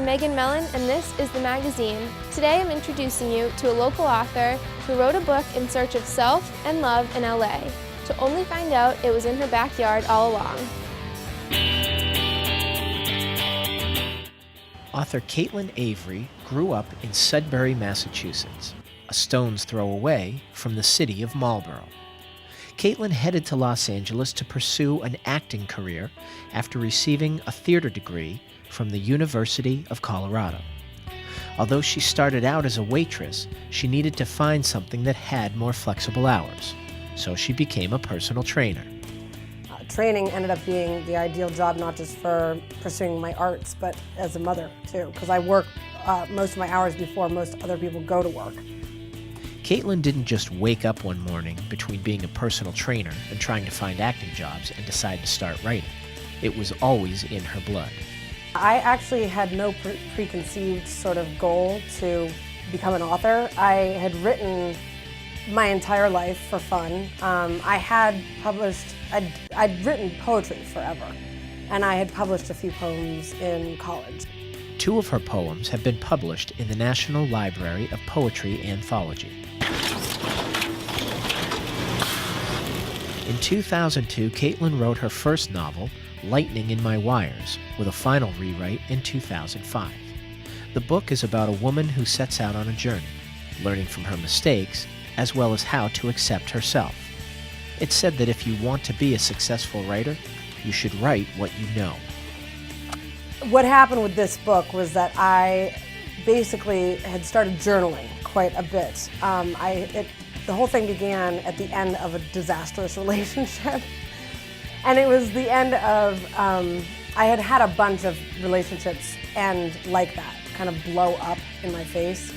I'm Megan Mellon, and this is The Magazine. Today I'm introducing you to a local author who wrote a book in search of self and love in LA, to only find out it was in her backyard all along. Author Caitlin Avery grew up in Sudbury, Massachusetts, a stone's throw away from the city of Marlborough. Caitlin headed to Los Angeles to pursue an acting career after receiving a theater degree from the University of Colorado. Although she started out as a waitress, she needed to find something that had more flexible hours, so she became a personal trainer. Training ended up being the ideal job, not just for pursuing my arts, but as a mother too, because I work most of my hours before most other people go to work. Caitlin didn't just wake up one morning between being a personal trainer and trying to find acting jobs and decide to start writing. It was always in her blood. I actually had no preconceived sort of goal to become an author. I had written my entire life for fun. I'd written poetry forever, and I had published a few poems in college. 2 of her poems have been published in the National Library of Poetry Anthology. In 2002, Caitlin wrote her first novel, Lightning in My Wires, with a final rewrite in 2005. The book is about a woman who sets out on a journey, learning from her mistakes, as well as how to accept herself. It's said that if you want to be a successful writer, you should write what you know. What happened with this book was that I basically had started journaling quite a bit. The whole thing began at the end of a disastrous relationship. And it was the end of, I had had a bunch of relationships end like that, kind of blow up in my face.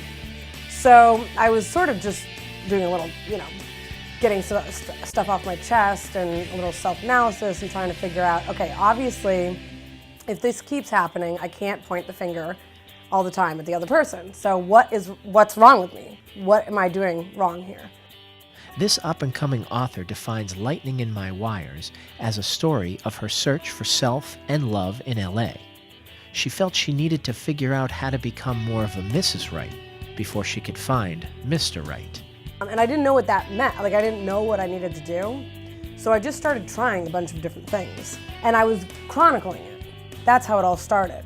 So I was sort of just doing a little, getting stuff off my chest and a little self-analysis and trying to figure out, okay, obviously, if this keeps happening, I can't point the finger all the time at the other person. So what's wrong with me? What am I doing wrong here? This up-and-coming author defines Lightning in My Wires as a story of her search for self and love in LA. She felt she needed to figure out how to become more of a Mrs. Right before she could find Mr. Right. And I didn't know what that meant. I didn't know what I needed to do. So I just started trying a bunch of different things. And I was chronicling it. That's how it all started.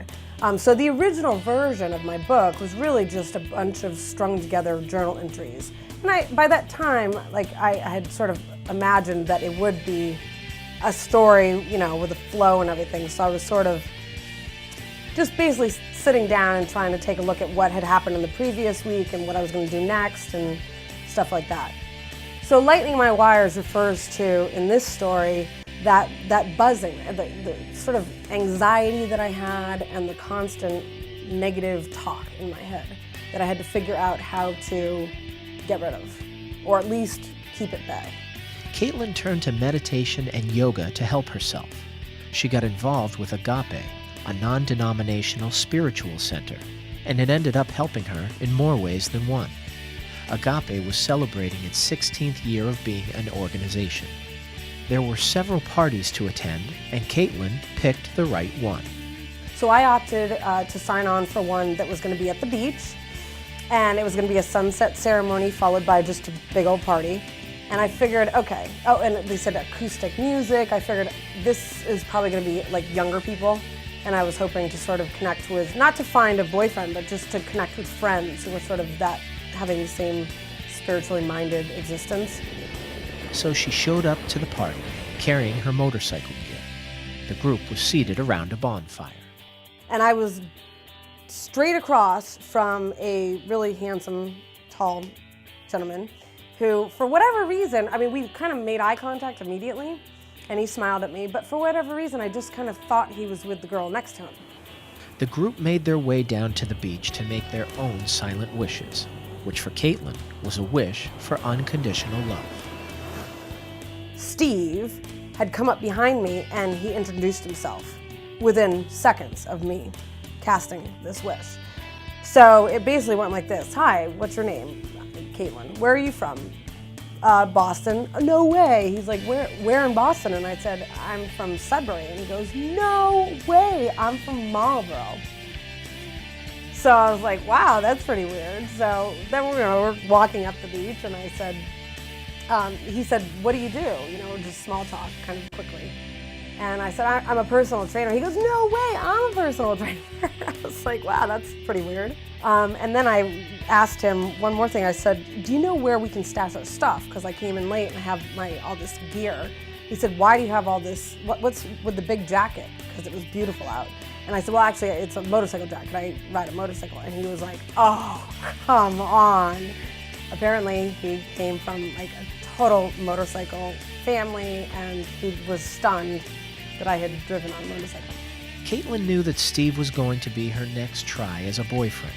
So the original version of my book was really just a bunch of strung together journal entries. And by that time, I had sort of imagined that it would be a story, with a flow and everything. So I was sort of just basically sitting down and trying to take a look at what had happened in the previous week and what I was going to do next and stuff like that. So Lightning in My Wires refers to, in this story, that buzzing, the sort of anxiety that I had and the constant negative talk in my head that I had to figure out how to get rid of, or at least keep at bay. Caitlin turned to meditation and yoga to help herself. She got involved with Agape, a non-denominational spiritual center, and it ended up helping her in more ways than one. Agape was celebrating its 16th year of being an organization. There were several parties to attend, and Caitlin picked the right one. So I opted to sign on for one that was going to be at the beach, and it was going to be a sunset ceremony followed by just a big old party. And I figured, okay, and they said acoustic music. I figured this is probably going to be like younger people, and I was hoping to sort of connect with, not to find a boyfriend, but just to connect with friends who were sort of having the same spiritually minded existence. So she showed up to the party, carrying her motorcycle gear. The group was seated around a bonfire. And I was straight across from a really handsome, tall gentleman who, for whatever reason, we kind of made eye contact immediately, and he smiled at me, but for whatever reason, I just kind of thought he was with the girl next to him. The group made their way down to the beach to make their own silent wishes, which for Caitlin was a wish for unconditional love. Steve had come up behind me and he introduced himself within seconds of me casting this wish. So it basically went like this. Hi, what's your name? Caitlin. Where are you from? Boston. No way. He's like, where in Boston? And I said, I'm from Sudbury. And he goes, no way, I'm from Marlborough. So I was like, wow, that's pretty weird. So then we're walking up the beach, and I said, he said, what do? Just small talk, kind of quickly. And I said, I'm a personal trainer. He goes, no way, I'm a personal trainer. I was like, wow, that's pretty weird. And then I asked him one more thing. I said, do you know where we can stash our stuff? Because I came in late and I have all this gear. He said, why do you have all this? What's with the big jacket? Because it was beautiful out. And I said, well, actually, it's a motorcycle jacket. I ride a motorcycle. And he was like, oh, come on. Apparently, he came from like a total motorcycle family, and he was stunned that I had driven on a motorcycle. Caitlin knew that Steve was going to be her next try as a boyfriend.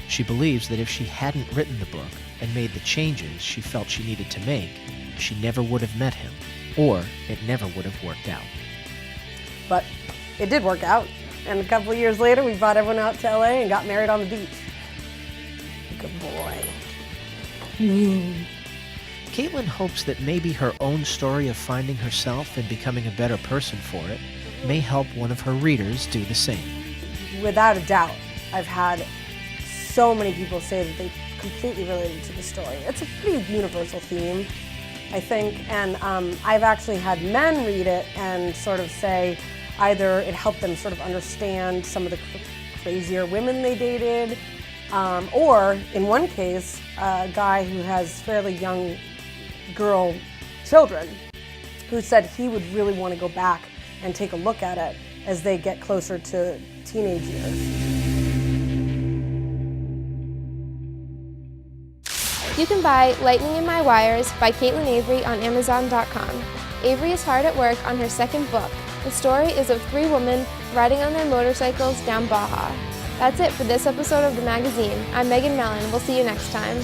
She believes that if she hadn't written the book and made the changes she felt she needed to make, she never would have met him, or it never would have worked out. But it did work out. And a couple of years later, we brought everyone out to LA and got married on the beach. Good boy. Caitlin hopes that maybe her own story of finding herself and becoming a better person for it may help one of her readers do the same. Without a doubt, I've had so many people say that they completely related to the story. It's a pretty universal theme, I think, and I've actually had men read it and sort of say either it helped them sort of understand some of the crazier women they dated, or in one case, a guy who has fairly young girl children who said he would really want to go back and take a look at it as they get closer to teenage years. You can buy Lightning in My Wires by Caitlin Avery on Amazon.com. Avery is hard at work on her second book. The story is of 3 women riding on their motorcycles down Baja. That's it for this episode of the magazine. I'm Megan Mellon. We'll see you next time.